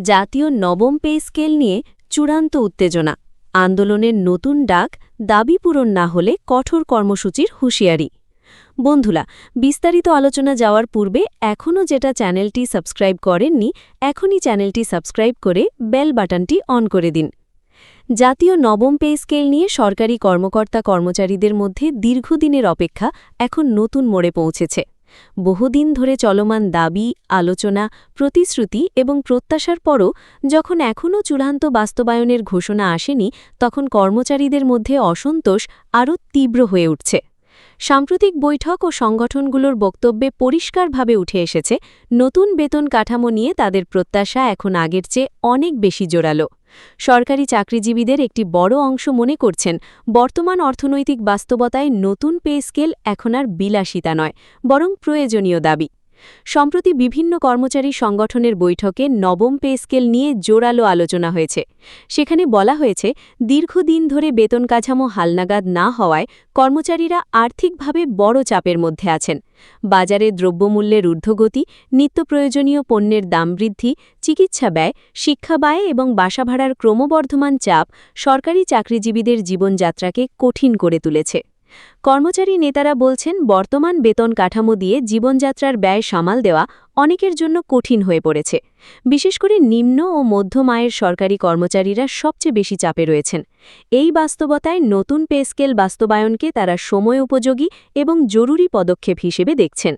জাতীয় নবম pay scale নিয়ে চূড়ান্ত উত্তেজনা, আন্দোলনের নতুন ডাক, দাবি পূরণ না হলে কঠোর কর্মসূচির হুঁশিয়ারি। বন্ধুরা, বিস্তারিত আলোচনা যাওয়ার পূর্বে এখনও যেটা চ্যানেলটি সাবস্ক্রাইব করেননি, এখনই চ্যানেলটি সাবস্ক্রাইব করে বেল বাটনটি অন করে দিন। জাতীয় নবম পে স্কেল নিয়ে সরকারি কর্মকর্তা-কর্মচারীদের মধ্যে দীর্ঘদিনের অপেক্ষা এখন নতুন মোড়ে পৌঁছেছে। বহুদিন ধরে চলমান দাবি, আলোচনা, প্রতিশ্রুতি এবং প্রত্যাশার পরও যখন এখনও চূড়ান্ত বাস্তবায়নের ঘোষণা আসেনি, তখন কর্মচারীদের মধ্যে অসন্তোষ আরও তীব্র হয়ে উঠছে। সাম্প্রতিক বৈঠক ও সংগঠনগুলোর বক্তব্যে পরিষ্কারভাবে উঠে এসেছে, নতুন বেতন কাঠামো নিয়ে তাদের প্রত্যাশা এখন আগের চেয়ে অনেক বেশি জোরালো। সরকারি চাকরিজীবীদের একটি বড় অংশ মনে করছেন, বর্তমান অর্থনৈতিক বাস্তবতায় নতুন পে স্কেল এখন আর বিলাসিতা নয়, বরং প্রয়োজনীয় দাবি। সম্প্রতি বিভিন্ন কর্মচারী সংগঠনের বৈঠকে নবম পে স্কেল নিয়ে জোরালো আলোচনা হয়েছে। সেখানে বলা হয়েছে, দীর্ঘদিন ধরে বেতন কাঠামো হালনাগাদ না হওয়ায় কর্মচারীরা আর্থিকভাবে বড় চাপের মধ্যে আছেন। বাজারে দ্রব্যমূল্যের ঊর্ধ্বগতি, নিত্য প্রয়োজনীয় পণ্যের দাম বৃদ্ধি, চিকিৎসা ব্যয়, শিক্ষা ব্যয় এবং বাসাভাড়ার ক্রমবর্ধমান চাপ সরকারি চাকরিজীবীদের জীবনযাত্রাকে কঠিন করে তুলেছে। কর্মচারী নেতারা বলছেন, বর্তমান বেতন কাঠামো দিয়ে জীবনযাত্রার ব্যয় সামাল দেওয়া অনেকের জন্য কঠিন হয়ে পড়েছে। বিশেষ করে নিম্ন ও মধ্যম আয়ের সরকারি কর্মচারীরা সবচেয়ে বেশি চাপে রয়েছেন। এই বাস্তবতায় নতুন পে স্কেল বাস্তবায়নকে তারা সময় উপযোগী এবং জরুরি পদক্ষেপ হিসেবে দেখছেন।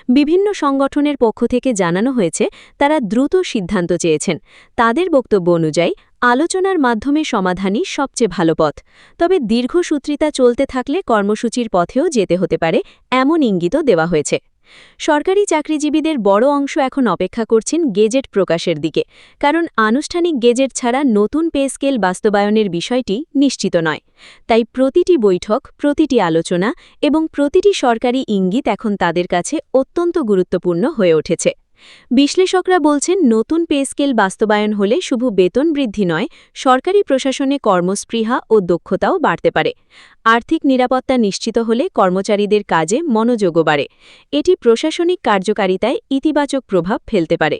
বিভিন্ন সংগঠনের পক্ষ থেকে জানানো হয়েছে, তারা দ্রুত সিদ্ধান্ত চেয়েছেন। তাদের বক্তব্য অনুযায়ী আলোচনার মাধ্যমে সমাধানই সবচেয়ে ভালো পথ। তবে দীর্ঘসূত্রিতা চলতে থাকলে কর্মসূচির পথেও যেতে হতে পারে, এমন ইঙ্গিতও দেওয়া হয়েছে। সরকারি চাকরিজীবীদের বড় অংশ এখন অপেক্ষা করছেন গেজেট প্রকাশের দিকে, কারণ আনুষ্ঠানিক গেজেট ছাড়া নতুন পে স্কেল বাস্তবায়নের বিষয়টি নিশ্চিত নয়। তাই প্রতিটি বৈঠক, প্রতিটি আলোচনা এবং প্রতিটি সরকারি ইঙ্গিত এখন তাদের কাছে অত্যন্ত গুরুত্বপূর্ণ হয়ে উঠেছে। বিশ্লেষকরা বলছেন, নতুন পে স্কেল বাস্তবায়ন হলে শুধু বেতন বৃদ্ধি নয়, সরকারি প্রশাসনে কর্মস্পৃহা ও দক্ষতাও বাড়তে পারে। আর্থিক নিরাপত্তা নিশ্চিত হলে কর্মচারীদের কাজে মনোযোগও বাড়ে। এটি প্রশাসনিক কার্যকারিতায় ইতিবাচক প্রভাব ফেলতে পারে।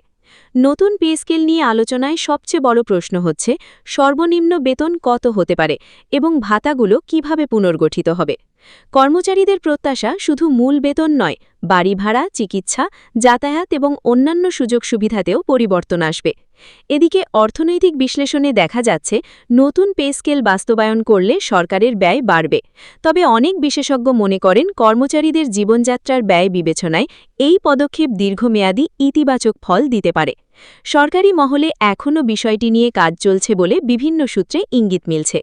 নতুন পে স্কেল নিয়ে আলোচনায় সবচেয়ে বড় প্রশ্ন হচ্ছে, সর্বনিম্ন বেতন কত হতে পারে এবং ভাতাগুলো কিভাবে পুনর্গঠিত হবে। কর্মচারীদের প্রত্যাশা শুধু মূল বেতন নয়, বাড়ি ভাড়া, চিকিৎসা, যাতায়াত এবং অন্যান্য সুযোগ সুবিধাতেও পরিবর্তন আসবে। এদিকে অর্থনৈতিক বিশ্লেষণে দেখা যাচ্ছে, নতুন পে স্কেল বাস্তবায়ন করলে সরকারের ব্যয় বাড়বে। তবে অনেক বিশেষজ্ঞ মনে করেন, কর্মচারীদের জীবনযাত্রার ব্যয় বিবেচনায় এই পদক্ষেপ দীর্ঘমেয়াদী ইতিবাচক ফল দিতে পারে। সরকারি মহলে এখনও বিষয়টি নিয়ে কাজ চলছে বলে বিভিন্ন সূত্রে ইঙ্গিত মিলছে।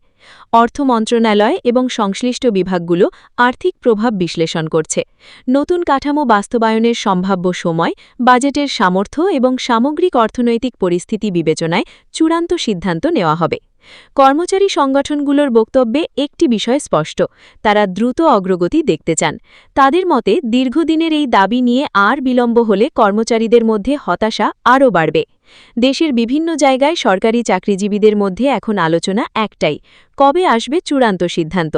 অর্থ মন্ত্রণালয় এবং সংশ্লিষ্ট বিভাগগুলো আর্থিক প্রভাব বিশ্লেষণ করছে। নতুন কাঠামো বাস্তবায়নের সম্ভাব্য সময়, বাজেটের সামর্থ্য এবং সামগ্রিক অর্থনৈতিক পরিস্থিতি বিবেচনায় চূড়ান্ত সিদ্ধান্ত নেওয়া হবে। কর্মচারী সংগঠনগুলোর বক্তব্যে একটি বিষয় স্পষ্ট, তারা দ্রুত অগ্রগতি দেখতে চান। তাদের মতে, দীর্ঘদিনের এই দাবি নিয়ে আর বিলম্ব হলে কর্মচারীদের মধ্যে হতাশা আরও বাড়বে। দেশের বিভিন্ন জায়গায় সরকারি চাকরিজীবীদের মধ্যে এখন আলোচনা একটাই, কবে আসবে চূড়ান্ত সিদ্ধান্ত।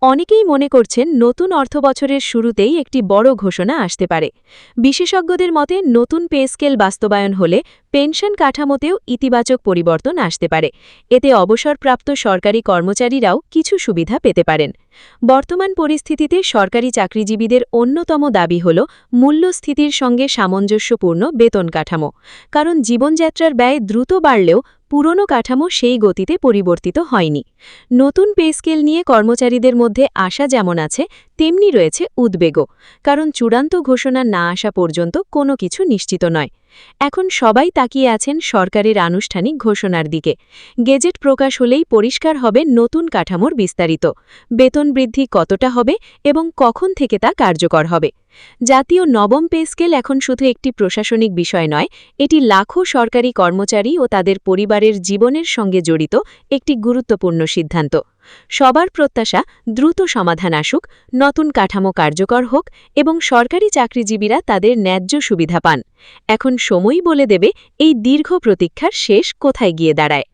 অনেকেই মনে করছেন, নতুন অর্থবছরের শুরুতেই একটি বড় ঘোষণা আসতে পারে। বিশেষজ্ঞদের মতে, নতুন পে স্কেল বাস্তবায়ন হলে পেনশন কাঠামোতেও ইতিবাচক পরিবর্তন আসতে পারে। এতে অবসরপ্রাপ্ত সরকারি কর্মচারীরাও কিছু সুবিধা পেতে পারেন। বর্তমান পরিস্থিতিতে সরকারি চাকরিজীবীদের অন্যতম দাবি হল মূল্যস্থিতির সঙ্গে সামঞ্জস্যপূর্ণ বেতন কাঠামো, কারণ জীবনযাত্রার ব্যয় দ্রুত বাড়লেও পুরনো কাঠামো সেই গতিতে পরিবর্তিত হয়নি। নতুন পে স্কেল নিয়ে কর্মচারীদের মধ্যে আশা যেমন আছে, তেমনি রয়েছে উদ্বেগও, কারণ চূড়ান্ত ঘোষণা না আসা পর্যন্ত কোনো কিছু নিশ্চিত নয়। এখন সবাই তাকিয়ে আছেন সরকারের আনুষ্ঠানিক ঘোষণার দিকে। গেজেট প্রকাশ হলেই পরিষ্কার হবে নতুন কাঠামোর বিস্তারিত, বেতন বৃদ্ধি কতটা হবে এবং কখন থেকে তা কার্যকর হবে। জাতীয় নবম পে স্কেল এখন শুধু একটি প্রশাসনিক বিষয় নয়, এটি লাখো সরকারি কর্মচারী ও তাদের পরিবারের জীবনের সঙ্গে জড়িত একটি গুরুত্বপূর্ণ সিদ্ধান্ত। সবার প্রত্যাশা, দ্রুত সমাধান আসুক, নতুন কাঠামো কার্যকর হোক এবং সরকারি চাকরিজীবীরা তাদের ন্যায্য সুবিধা পান। এখন সময়ই বলে দেবে, এই দীর্ঘ প্রতীক্ষার শেষ কোথায় গিয়ে দাঁড়ায়।